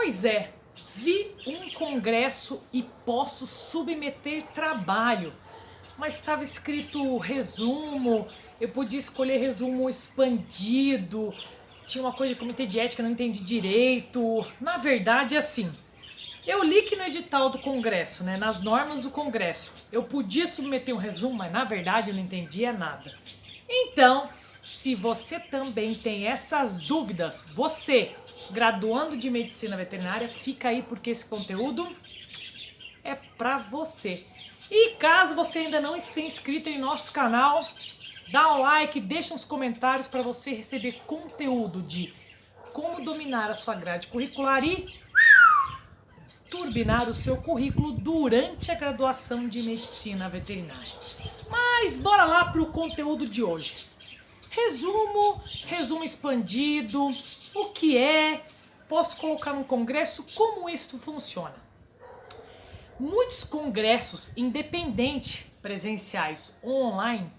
Pois é, vi um congresso e posso submeter trabalho, mas estava escrito resumo, eu podia escolher resumo expandido, tinha uma coisa de comitê de ética, não entendi direito. Na verdade, é assim, eu li que no edital do congresso, né, nas normas do congresso, eu podia submeter um resumo, mas na verdade eu não entendia nada. Então, se você também tem essas dúvidas, você, graduando de medicina veterinária, fica aí porque esse conteúdo é pra você. E caso você ainda não esteja inscrito em nosso canal, dá um like, deixa uns comentários para você receber conteúdo de como dominar a sua grade curricular e turbinar o seu currículo durante a graduação de medicina veterinária. Mas bora lá para o conteúdo de hoje. Resumo expandido, o que é, posso colocar num congresso, como isso funciona. Muitos congressos independentes, presenciais ou online,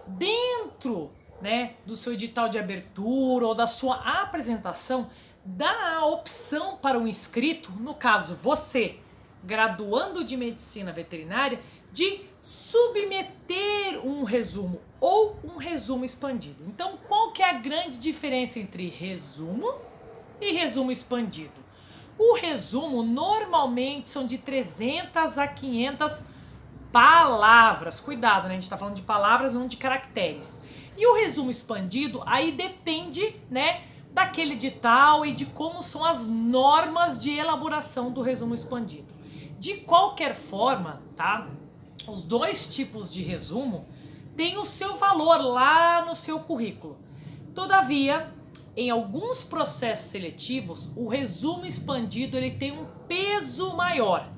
dentro, né, do seu edital de abertura ou da sua apresentação, dá a opção para o inscrito, no caso você, graduando de medicina veterinária, de submeter um resumo ou um resumo expandido. Então, qual que é a grande diferença entre resumo e resumo expandido? O resumo normalmente são de 300 a 500 palavras. Cuidado, né? A gente está falando de palavras, não de caracteres. E o resumo expandido, aí depende, né, daquele edital e de como são as normas de elaboração do resumo expandido. De qualquer forma, tá? Os dois tipos de resumo têm o seu valor lá no seu currículo. Todavia, em alguns processos seletivos, o resumo expandido ele tem um peso maior.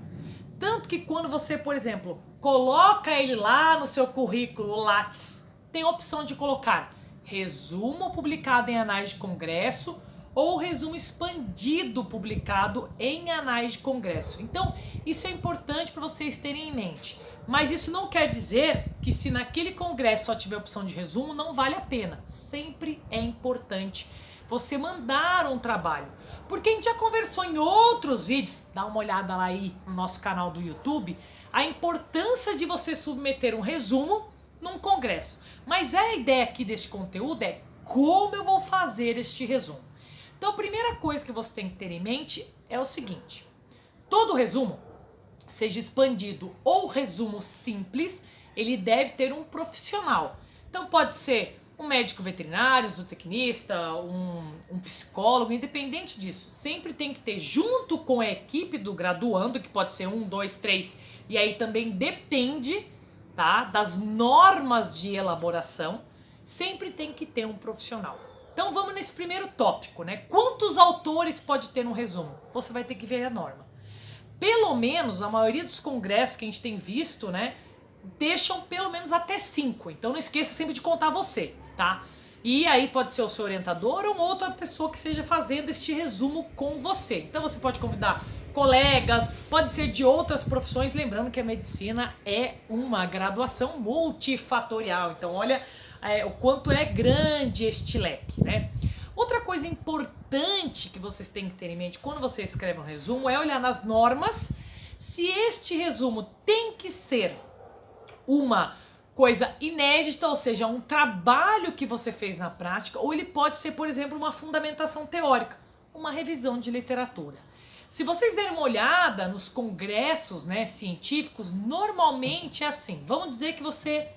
Tanto que quando você, por exemplo, coloca ele lá no seu currículo Lattes, tem a opção de colocar resumo publicado em anais de congresso ou resumo expandido publicado em anais de congresso. Então, isso é importante para vocês terem em mente. Mas isso não quer dizer que se naquele congresso só tiver opção de resumo, não vale a pena. Sempre é importante você mandar um trabalho. Porque a gente já conversou em outros vídeos, dá uma olhada lá aí no nosso canal do YouTube, a importância de você submeter um resumo num congresso. Mas a ideia aqui deste conteúdo é como eu vou fazer este resumo. Então a primeira coisa que você tem que ter em mente é o seguinte: todo resumo, seja expandido ou resumo simples, ele deve ter um profissional. Então pode ser um médico veterinário, zootecnista, um psicólogo, independente disso. Sempre tem que ter, junto com a equipe do graduando, que pode ser 1, 2, 3, e aí também depende, tá, das normas de elaboração, sempre tem que ter um profissional. Então vamos nesse primeiro tópico, né? Quantos autores pode ter um resumo? Você vai ter que ver a norma. Pelo menos, a maioria dos congressos que a gente tem visto, né, deixam pelo menos até 5. Então não esqueça sempre de contar você, tá? E aí pode ser o seu orientador ou outra pessoa que esteja fazendo este resumo com você. Então você pode convidar colegas, pode ser de outras profissões, lembrando que a medicina é uma graduação multifatorial. Então olha o quanto é grande este leque, né? Outra coisa importante que vocês têm que ter em mente quando você escreve um resumo é olhar nas normas se este resumo tem que ser uma coisa inédita, ou seja, um trabalho que você fez na prática, ou ele pode ser, por exemplo, uma fundamentação teórica, uma revisão de literatura. Se vocês derem uma olhada nos congressos, né, científicos, normalmente é assim. Vamos dizer que você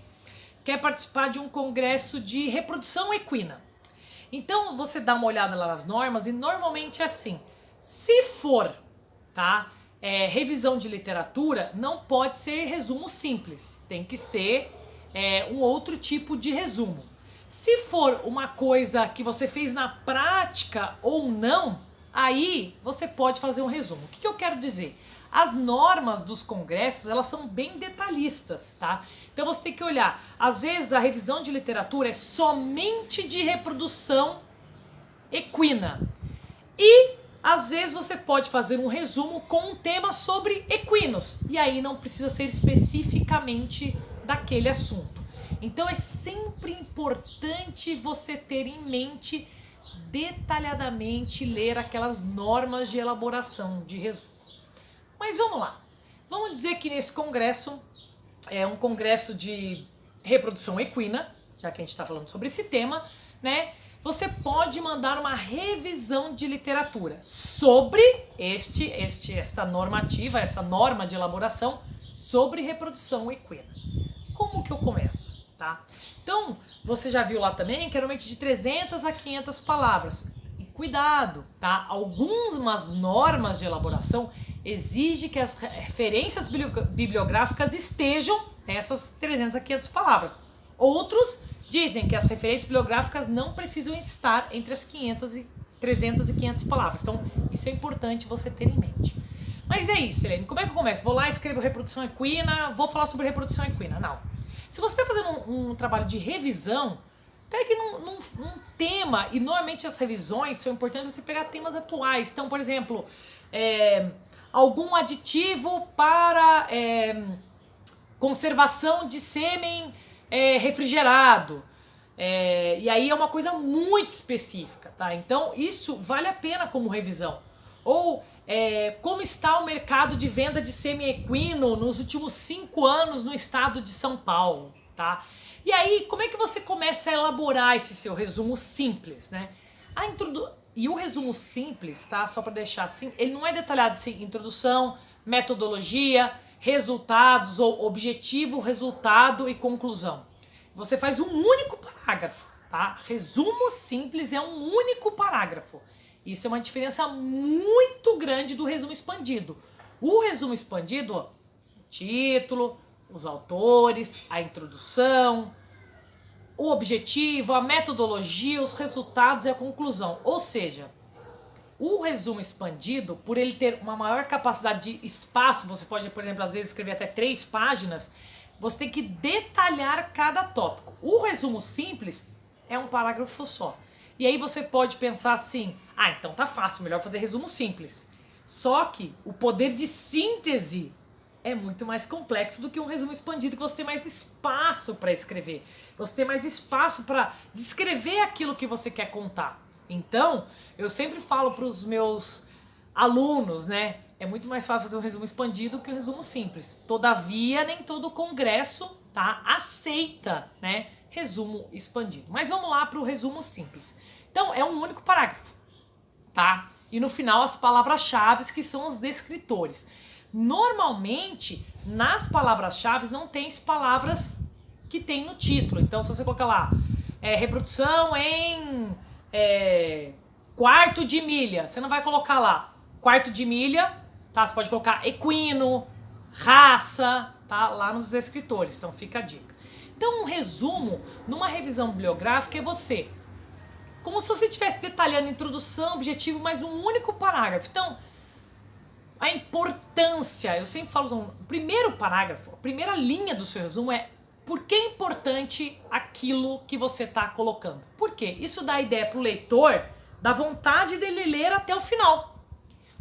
quer participar de um congresso de reprodução equina. Então você dá uma olhada lá nas normas e normalmente é assim. Se for, tá, revisão de literatura, não pode ser resumo simples. Tem que ser um outro tipo de resumo. Se for uma coisa que você fez na prática ou não, aí você pode fazer um resumo. O que eu quero dizer? As normas dos congressos, elas são bem detalhistas, tá? Então você tem que olhar. Às vezes a revisão de literatura é somente de reprodução equina. E às vezes você pode fazer um resumo com um tema sobre equinos. E aí não precisa ser especificamente daquele assunto. Então é sempre importante você ter em mente detalhadamente ler aquelas normas de elaboração de resumo. Mas vamos lá. Vamos dizer que nesse congresso é um congresso de reprodução equina, já que a gente está falando sobre esse tema, né? Você pode mandar uma revisão de literatura sobre esta normativa, essa norma de elaboração sobre reprodução equina. Como que eu começo, tá? Então, você já viu lá também que é normalmente de 300 a 500 palavras. E cuidado, tá? Algumas normas de elaboração exigem que as referências bibliográficas estejam nessas 300 a 500 palavras. Outros dizem que as referências bibliográficas não precisam estar entre as 300 e 500 palavras. Então, isso é importante você ter em mente. Mas é isso, Helene. Como é que eu começo? Vou lá, escrevo reprodução equina, vou falar sobre reprodução equina. Não. Se você está fazendo um trabalho de revisão, pegue num tema, e normalmente as revisões são importantes você pegar temas atuais. Então, por exemplo, algum aditivo para conservação de sêmen refrigerado. E aí é uma coisa muito específica, tá? Então isso vale a pena como revisão. Ou como está o mercado de venda de sêmen equino nos últimos 5 anos no estado de São Paulo, tá? E aí, como é que você começa a elaborar esse seu resumo simples, né? E o resumo simples, tá? Só para deixar assim, ele não é detalhado assim, introdução, metodologia, resultados ou objetivo, resultado e conclusão. Você faz um único parágrafo, tá? Resumo simples é um único parágrafo. Isso é uma diferença muito grande do resumo expandido. O resumo expandido, ó, o título, os autores, a introdução, o objetivo, a metodologia, os resultados e a conclusão. Ou seja, o resumo expandido, por ele ter uma maior capacidade de espaço, você pode, por exemplo, às vezes escrever até 3 páginas, você tem que detalhar cada tópico. O resumo simples é um parágrafo só. E aí você pode pensar assim, então tá fácil, melhor fazer resumo simples. Só que o poder de síntese é muito mais complexo do que um resumo expandido, que você tem mais espaço para escrever. Você tem mais espaço para descrever aquilo que você quer contar. Então, eu sempre falo para os meus alunos, né? É muito mais fácil fazer um resumo expandido que um resumo simples. Todavia, nem todo congresso, tá, aceita, né, resumo expandido. Mas vamos lá para o resumo simples. Então, é um único parágrafo, tá? E no final, as palavras-chave, que são os descritores. Normalmente, nas palavras-chave não tem as palavras que tem no título. Então, se você colocar lá, reprodução em quarto de milha, você não vai colocar lá quarto de milha, tá? Você pode colocar equino, raça, tá? Lá nos descritores. Então, fica a dica. Então, um resumo numa revisão bibliográfica é você, como se você estivesse detalhando introdução, objetivo, mas um único parágrafo. Então, a importância, eu sempre falo, o primeiro parágrafo, a primeira linha do seu resumo é por que é importante aquilo que você está colocando. Por quê? Isso dá ideia para o leitor da vontade dele ler até o final.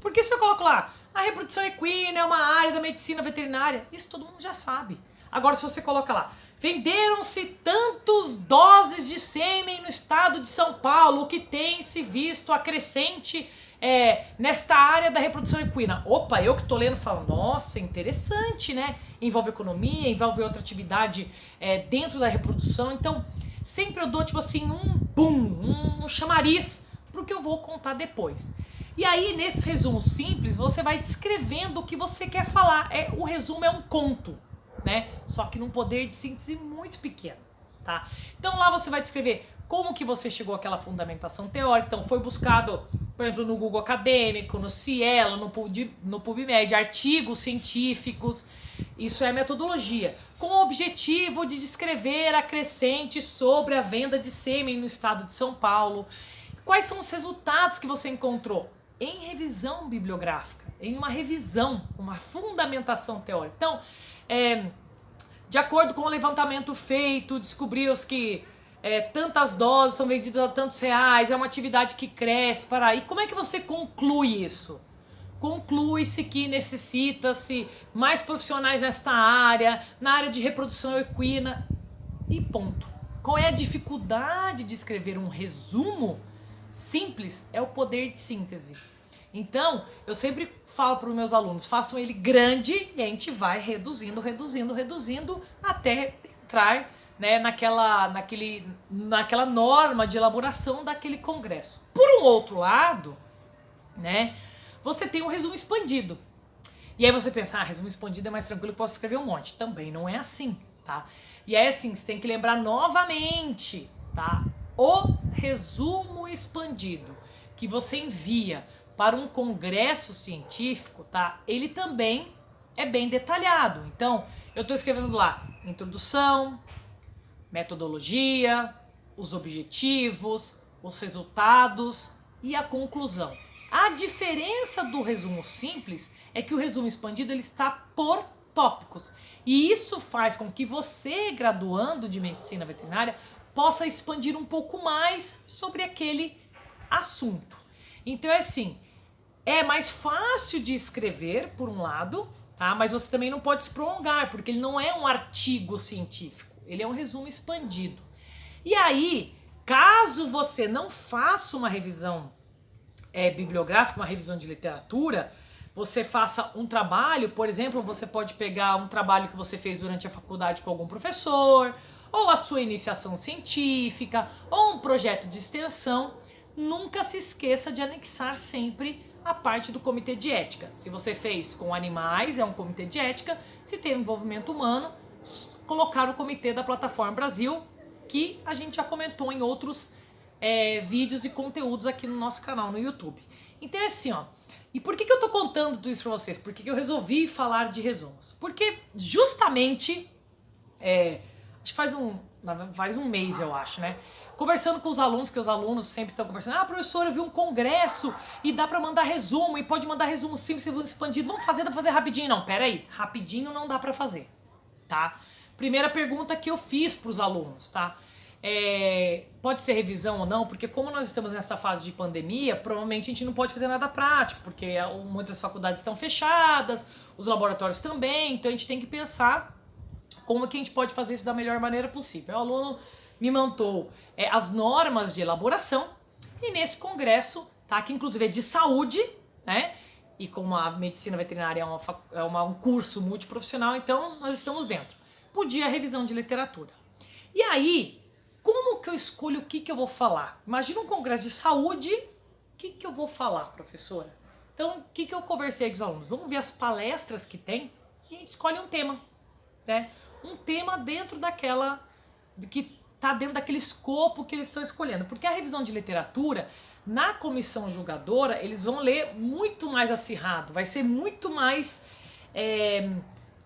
Porque se eu coloco lá, a reprodução equina é uma área da medicina veterinária, isso todo mundo já sabe. Agora, se você coloca lá, venderam-se tantos doses de sêmen no estado de São Paulo, o que tem se visto a crescente nesta área da reprodução equina. Opa, eu que tô lendo falo, nossa, interessante, né? Envolve economia, envolve outra atividade dentro da reprodução. Então, sempre eu dou tipo assim um chamariz pro que eu vou contar depois. E aí, nesse resumo simples, você vai descrevendo o que você quer falar. O resumo é um conto, né? Só que num poder de síntese muito pequeno, tá? Então lá você vai descrever como que você chegou àquela fundamentação teórica. Então foi buscado, por exemplo, no Google Acadêmico, no Cielo, no PubMed, artigos científicos. Isso é metodologia. Com o objetivo de descrever a crescente sobre a venda de sêmen no estado de São Paulo. Quais são os resultados que você encontrou? Em revisão bibliográfica, em uma revisão, uma fundamentação teórica. Então, de acordo com o levantamento feito, descobriu-se que tantas doses são vendidas a tantos reais, é uma atividade que cresce, e como é que você conclui isso? Conclui-se que necessita-se mais profissionais nesta área, na área de reprodução equina, e ponto. Qual é a dificuldade de escrever um resumo simples é o poder de síntese. Então, eu sempre falo para os meus alunos, façam ele grande e a gente vai reduzindo até entrar, né, naquela norma de elaboração daquele congresso. Por um outro lado, né, você tem um resumo expandido. E aí você pensa, resumo expandido é mais tranquilo que posso escrever um monte. Também não é assim, tá? E aí assim, você tem que lembrar novamente, tá? O resumo expandido que você envia para um congresso científico, tá? Ele também é bem detalhado. Então, eu estou escrevendo lá introdução, metodologia, os objetivos, os resultados e a conclusão. A diferença do resumo simples é que o resumo expandido ele está por tópicos. E isso faz com que você, graduando de medicina veterinária, possa expandir um pouco mais sobre aquele assunto. Então é assim, é mais fácil de escrever, por um lado, tá? Mas você também não pode se prolongar, porque ele não é um artigo científico, ele é um resumo expandido. E aí, caso você não faça uma revisão bibliográfica, uma revisão de literatura, você faça um trabalho, por exemplo, você pode pegar um trabalho que você fez durante a faculdade com algum professor, ou a sua iniciação científica, ou um projeto de extensão, nunca se esqueça de anexar sempre a parte do comitê de ética. Se você fez com animais, é um comitê de ética. Se tem envolvimento humano, colocar o comitê da Plataforma Brasil, que a gente já comentou em outros vídeos e conteúdos aqui no nosso canal no YouTube. Então é assim, ó. E por que eu tô contando tudo isso pra vocês? Por que eu resolvi falar de resumos? Porque justamente, acho que faz um mês, eu acho, né? Conversando com os alunos, que os alunos sempre estão conversando, professor, eu vi um congresso e dá pra mandar resumo, e pode mandar resumo simples, resumo expandido, dá pra fazer rapidinho. Não, pera aí, rapidinho não dá pra fazer, tá? Primeira pergunta que eu fiz pros alunos, tá? Pode ser revisão ou não, porque como nós estamos nessa fase de pandemia, provavelmente a gente não pode fazer nada prático, porque muitas faculdades estão fechadas, os laboratórios também, então a gente tem que pensar como que a gente pode fazer isso da melhor maneira possível. O aluno me montou as normas de elaboração e nesse congresso, tá, que inclusive é de saúde, né, e como a medicina veterinária é um curso multiprofissional, então nós estamos dentro. Podia a revisão de literatura. E aí, como que eu escolho o que eu vou falar? Imagina um congresso de saúde, o que eu vou falar, professora? Então, o que eu conversei com os alunos? Vamos ver as palestras que tem e a gente escolhe um tema, né? Um tema dentro que está dentro daquele escopo que eles estão escolhendo. Porque a revisão de literatura, na comissão julgadora, eles vão ler muito mais acirrado, vai ser muito mais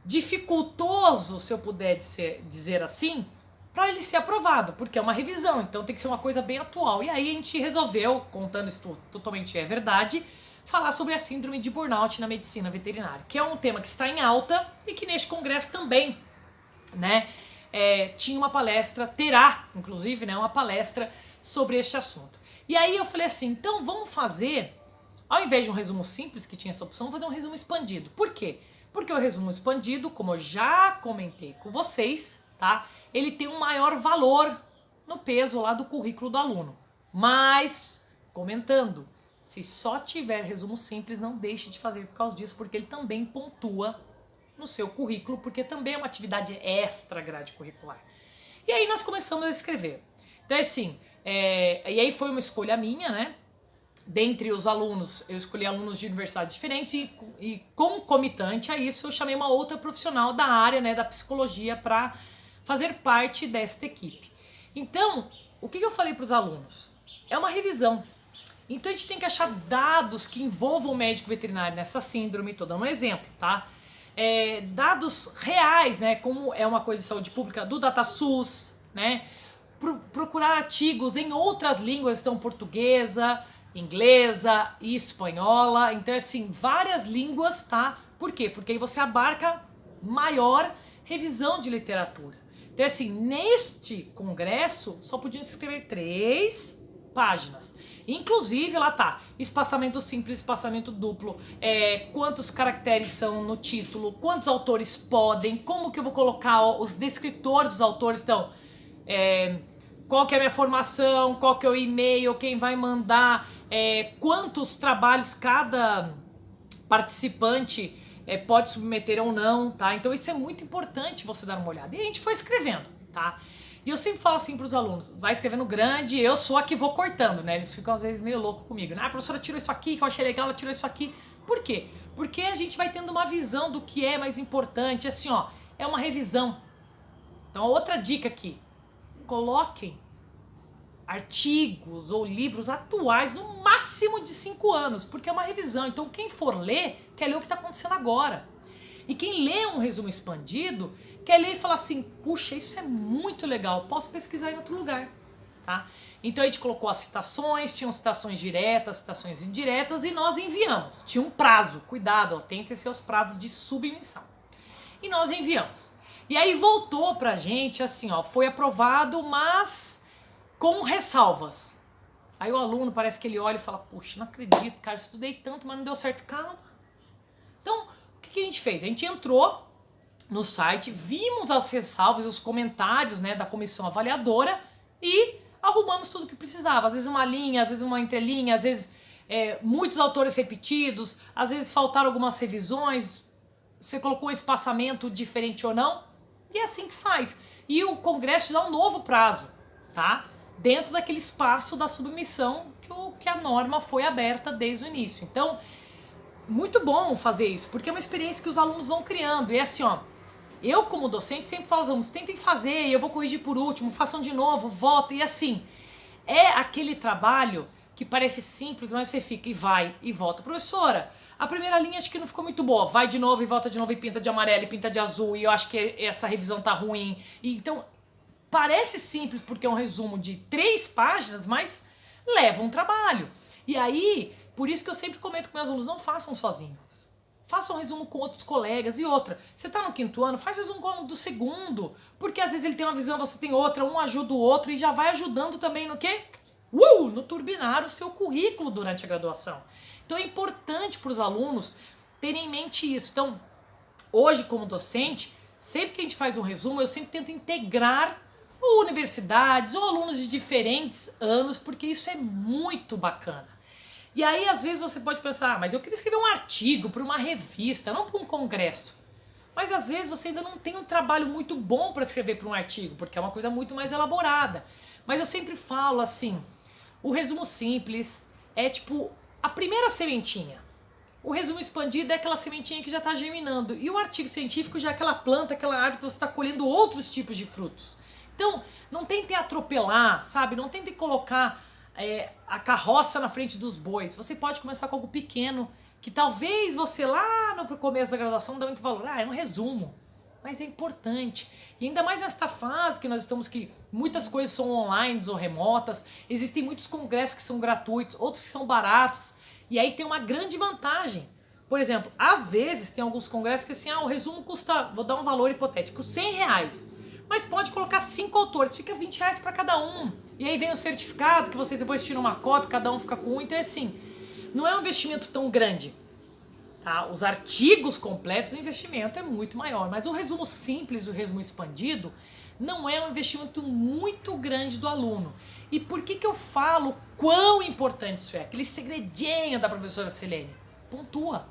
dificultoso, se eu puder dizer assim, para ele ser aprovado, porque é uma revisão, então tem que ser uma coisa bem atual. E aí a gente resolveu, contando isso totalmente é verdade, falar sobre a síndrome de burnout na medicina veterinária, que é um tema que está em alta e que neste congresso também, né, tinha uma palestra, terá inclusive, né, uma palestra sobre este assunto. E aí eu falei assim, então vamos fazer, ao invés de um resumo simples, que tinha essa opção, vamos fazer um resumo expandido. Por quê? Porque o resumo expandido, como eu já comentei com vocês, tá, ele tem um maior valor no peso lá do currículo do aluno. Mas, comentando, se só tiver resumo simples, não deixe de fazer por causa disso, porque ele também pontua no seu currículo, porque também é uma atividade extra grade curricular. E aí nós começamos a escrever. Então assim, e aí foi uma escolha minha, né? Dentre os alunos, eu escolhi alunos de universidades diferentes e concomitante a isso, eu chamei uma outra profissional da área, né, da psicologia para fazer parte desta equipe. Então, o que eu falei para os alunos? É uma revisão. Então a gente tem que achar dados que envolvam o médico veterinário nessa síndrome, tô dando um exemplo, tá? Dados reais, né, como é uma coisa de saúde pública, do DataSUS, né? Procurar artigos em outras línguas, então portuguesa, inglesa e espanhola, então assim, várias línguas, tá? Por quê? Porque aí você abarca maior revisão de literatura. Então assim, neste congresso só podiam escrever 3 páginas. Inclusive lá tá, espaçamento simples, espaçamento duplo, quantos caracteres são no título, quantos autores podem, como que eu vou colocar os descritores dos autores, então, qual que é a minha formação, qual que é o e-mail, quem vai mandar, quantos trabalhos cada participante pode submeter ou não, tá? Então isso é muito importante você dar uma olhada. E a gente foi escrevendo, tá? E eu sempre falo assim pros alunos, vai escrevendo grande, eu sou a que vou cortando, né? Eles ficam às vezes meio loucos comigo, né? Ah, a professora tirou isso aqui, que eu achei legal, ela tirou isso aqui. Por quê? Porque a gente vai tendo uma visão do que é mais importante, assim, ó, é uma revisão. Então, outra dica aqui, coloquem artigos ou livros atuais no máximo de 5 anos, porque é uma revisão. Então quem for ler, quer ler o que está acontecendo agora. E quem lê um resumo expandido, quer ler e falar assim, puxa, isso é muito legal, posso pesquisar em outro lugar. Tá? Então a gente colocou as citações, tinham citações diretas, citações indiretas e nós enviamos. Tinha um prazo, cuidado, atentem ser os prazos de submissão. E nós enviamos. E aí voltou pra gente assim, ó, foi aprovado, mas com ressalvas. Aí o aluno parece que ele olha e fala, puxa, não acredito, cara, estudei tanto, mas não deu certo. Calma. Então, o que a gente fez? A gente entrou no site, vimos as ressalvas, os comentários, né, da comissão avaliadora e arrumamos tudo o que precisava. Às vezes uma linha, às vezes uma entrelinha, às vezes muitos autores repetidos, às vezes faltaram algumas revisões, você colocou um espaçamento diferente ou não, e é assim que faz. E o Congresso dá um novo prazo, tá? Dentro daquele espaço da submissão que a norma foi aberta desde o início. Então, muito bom fazer isso, porque é uma experiência que os alunos vão criando. E é assim, ó, eu como docente sempre falo aos alunos, tentem fazer, eu vou corrigir por último, façam de novo, voltem. E assim, é aquele trabalho que parece simples, mas você fica e vai e volta. Professora, a primeira linha acho que não ficou muito boa. Vai de novo e volta de novo e pinta de amarelo e pinta de azul. E eu acho que essa revisão tá ruim. E, então, parece simples porque é um resumo de 3 páginas, mas leva um trabalho. E aí, por isso que eu sempre comento com meus alunos, não façam sozinhos. Façam um resumo com outros colegas. E outra, você tá no 5º ano, faz resumo com do 2º, porque às vezes ele tem uma visão, você tem outra, um ajuda o outro e já vai ajudando também no quê? No turbinar o seu currículo durante a graduação. Então é importante para os alunos terem em mente isso. Então, hoje como docente, sempre que a gente faz um resumo, eu sempre tento integrar ou universidades ou alunos de diferentes anos, porque isso é muito bacana. E aí, às vezes, você pode pensar, mas eu queria escrever um artigo para uma revista, não para um congresso. Mas às vezes você ainda não tem um trabalho muito bom para escrever para um artigo, porque é uma coisa muito mais elaborada. Mas eu sempre falo assim, o resumo simples é tipo a primeira sementinha. O resumo expandido é aquela sementinha que já está germinando. E o artigo científico já é aquela planta, aquela árvore que você está colhendo outros tipos de frutos. Então, não tente atropelar, sabe? Não tente colocar a carroça na frente dos bois. Você pode começar com algo pequeno, que talvez você lá no começo da graduação não dê muito valor. É um resumo, mas é importante. E ainda mais nesta fase que nós estamos, que muitas coisas são online ou remotas, existem muitos congressos que são gratuitos, outros que são baratos, e aí tem uma grande vantagem. Por exemplo, às vezes tem alguns congressos que assim, o resumo custa, vou dar um valor hipotético, R$100. Mas pode colocar 5 autores, fica R$20 para cada um. E aí vem o certificado, que vocês depois tiram uma cópia, cada um fica com um. Então é assim, não é um investimento tão grande. Tá? Os artigos completos, o investimento é muito maior. Mas o resumo simples, o resumo expandido, não é um investimento muito grande do aluno. E por que eu falo quão importante isso é? Aquele segredinho da professora Silene. Pontua.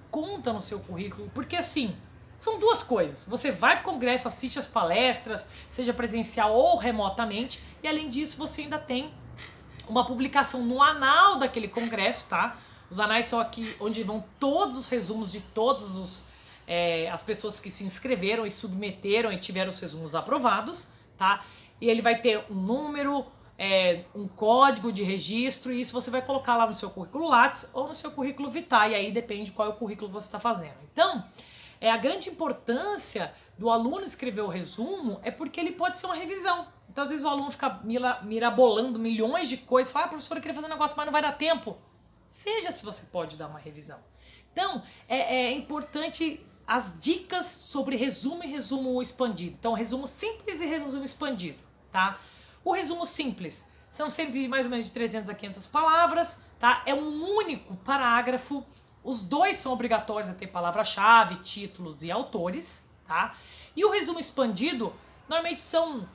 Conta no seu currículo. Porque assim, são duas coisas. Você vai para o congresso, assiste as palestras, seja presencial ou remotamente. E além disso, você ainda tem uma publicação no anal daquele congresso, tá? Os anais são aqui onde vão todos os resumos de todos as pessoas que se inscreveram e submeteram e tiveram os resumos aprovados, tá? E ele vai ter um número, um código de registro, e isso você vai colocar lá no seu currículo Lattes ou no seu currículo Vitae, e aí depende qual é o currículo que você está fazendo. Então, a grande importância do aluno escrever o resumo é porque ele pode ser uma revisão. Então, às vezes o aluno fica mirabolando milhões de coisas, fala, professora, eu queria fazer um negócio, mas não vai dar tempo. Veja se você pode dar uma revisão. Então, é importante as dicas sobre resumo e resumo expandido. Então, resumo simples e resumo expandido, tá? O resumo simples são sempre mais ou menos de 300 a 500 palavras, tá? É um único parágrafo. Os dois são obrigatórios a ter palavra-chave, títulos e autores, tá? E o resumo expandido, normalmente são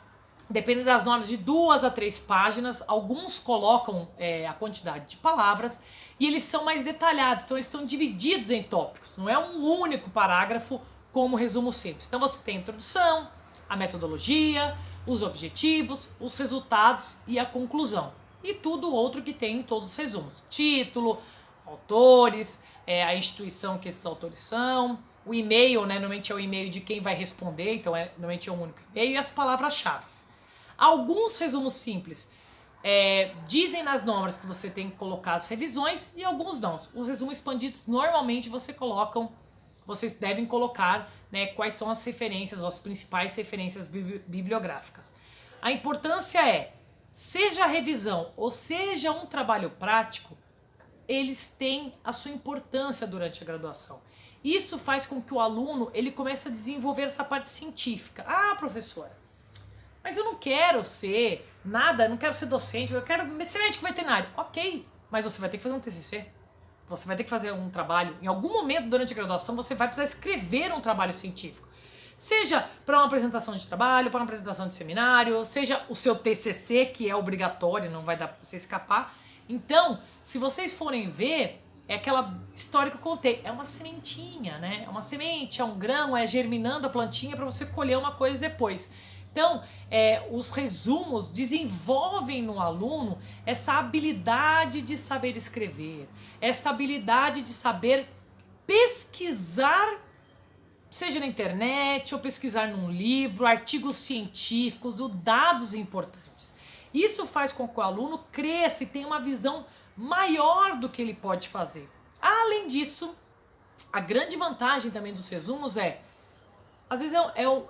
dependendo das normas, de 2 a 3 páginas. Alguns colocam a quantidade de palavras e eles são mais detalhados, então eles estão divididos em tópicos, não é um único parágrafo como resumo simples. Então você tem a introdução, a metodologia, os objetivos, os resultados e a conclusão. E tudo outro que tem em todos os resumos. Título, autores, a instituição que esses autores são, o e-mail, né, normalmente é o e-mail de quem vai responder, então normalmente é um único e-mail, e as palavras-chave. Alguns resumos simples dizem nas normas que você tem que colocar as revisões e alguns não. Os resumos expandidos normalmente vocês devem colocar, né, quais são as referências, as principais referências bibliográficas. A importância seja a revisão ou seja um trabalho prático, eles têm a sua importância durante a graduação. Isso faz com que o aluno ele comece a desenvolver essa parte científica. Ah, professora, mas eu não quero ser nada, não quero ser docente, eu quero ser médico veterinário. Ok, mas você vai ter que fazer um TCC. Você vai ter que fazer um trabalho. Em algum momento durante a graduação você vai precisar escrever um trabalho científico. Seja para uma apresentação de trabalho, para uma apresentação de seminário, seja o seu TCC, que é obrigatório, não vai dar para você escapar. Então, se vocês forem ver, é aquela história que eu contei, é uma sementinha, né? É uma semente, é um grão, é germinando a plantinha para você colher uma coisa depois. Então, os resumos desenvolvem no aluno essa habilidade de saber escrever, essa habilidade de saber pesquisar, seja na internet ou pesquisar num livro, artigos científicos ou dados importantes. Isso faz com que o aluno cresça e tenha uma visão maior do que ele pode fazer. Além disso, a grande vantagem também dos resumos às vezes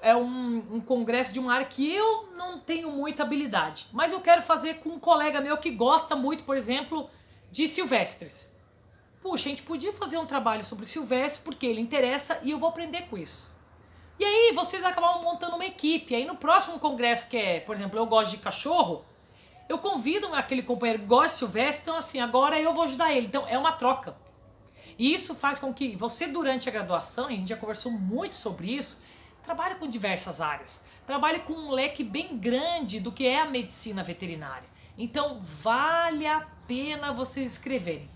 é um congresso de uma área que eu não tenho muita habilidade, mas eu quero fazer com um colega meu que gosta muito, por exemplo, de silvestres. Puxa, a gente podia fazer um trabalho sobre silvestres porque ele interessa e eu vou aprender com isso. E aí vocês acabam montando uma equipe. Aí no próximo congresso que por exemplo, eu gosto de cachorro, eu convido aquele companheiro que gosta de silvestre, então assim, agora eu vou ajudar ele. Então é uma troca. E isso faz com que você, durante a graduação, e a gente já conversou muito sobre isso, trabalhe com diversas áreas. Trabalhe com um leque bem grande do que é a medicina veterinária. Então vale a pena vocês escreverem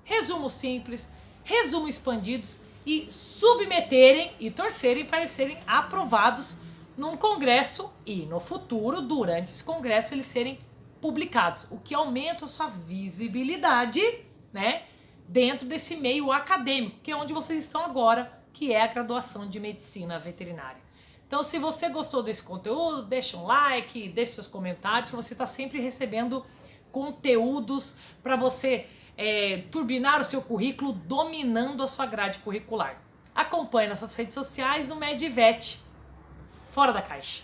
resumos simples, resumos expandidos e submeterem e torcerem para eles serem aprovados num congresso e no futuro, durante esse congresso, eles serem publicados, o que aumenta a sua visibilidade, né, dentro desse meio acadêmico, que é onde vocês estão agora, que é a graduação de medicina veterinária. Então, se você gostou desse conteúdo, deixa um like, deixe seus comentários, para você estar sempre recebendo conteúdos para você turbinar o seu currículo, dominando a sua grade curricular. Acompanhe nossas redes sociais no MedVet, fora da caixa.